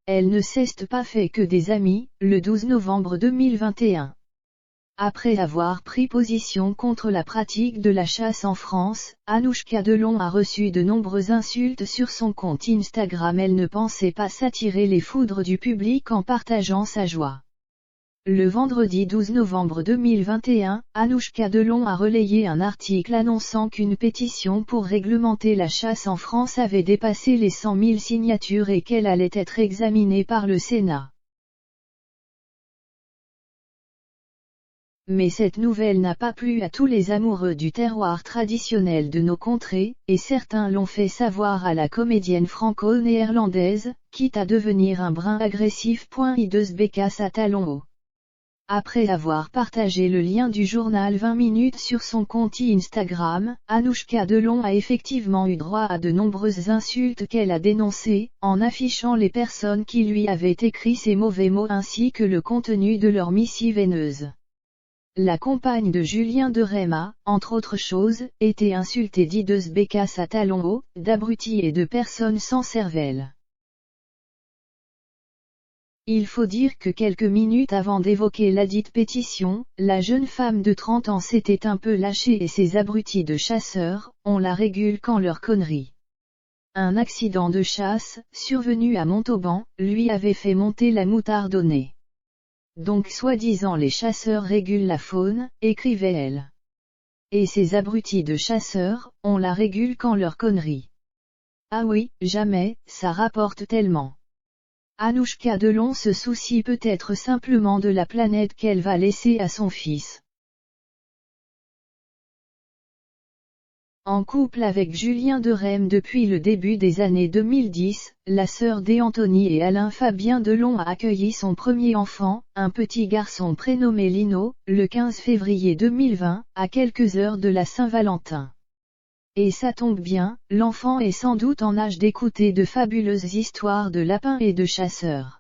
Elle ne s'est pas fait que des amis, le 12 novembre 2021. Après avoir pris position contre la pratique de la chasse en France, Anouchka Delon a reçu de nombreuses insultes sur son compte Instagram. Elle ne pensait pas s'attirer les foudres du public en partageant sa joie. Le vendredi 12 novembre 2021, Anouchka Delon a relayé un article annonçant qu'une pétition pour réglementer la chasse en France avait dépassé les 100 000 signatures et qu'elle allait être examinée par le Sénat. Mais cette nouvelle n'a pas plu à tous les amoureux du terroir traditionnel de nos contrées, et certains l'ont fait savoir à la comédienne franco-néerlandaise, quitte à devenir un brin agressif. Hideuse bécasse à talons hauts. Après avoir partagé le lien du journal 20 minutes sur son compte Instagram, Anouchka Delon a effectivement eu droit à de nombreuses insultes qu'elle a dénoncées, en affichant les personnes qui lui avaient écrit ces mauvais mots ainsi que le contenu de leur missive haineuse. La compagne de Julien de Rem a, entre autres choses, été insultée d'hideuse bécasse à talons hauts, d'abrutis et de personnes sans cervelle. Il faut dire que quelques minutes avant d'évoquer ladite pétition, la jeune femme de 30 ans s'était un peu lâchée et ces abrutis de chasseurs, on la régule quand leur connerie. Un accident de chasse, survenu à Montauban, lui avait fait monter la moutarde au nez. Donc soi-disant les chasseurs régulent la faune, écrivait-elle. Et ces abrutis de chasseurs, on la régule quand leur connerie. Ah oui, jamais, ça rapporte tellement. Anouchka Delon se soucie peut-être simplement de la planète qu'elle va laisser à son fils. En couple avec Julien de Rem depuis le début des années 2010, la sœur d'Anthony et Alain Fabien Delon a accueilli son premier enfant, un petit garçon prénommé Lino, le 15 février 2020, à quelques heures de la Saint-Valentin. Et ça tombe bien, l'enfant est sans doute en âge d'écouter de fabuleuses histoires de lapins et de chasseurs.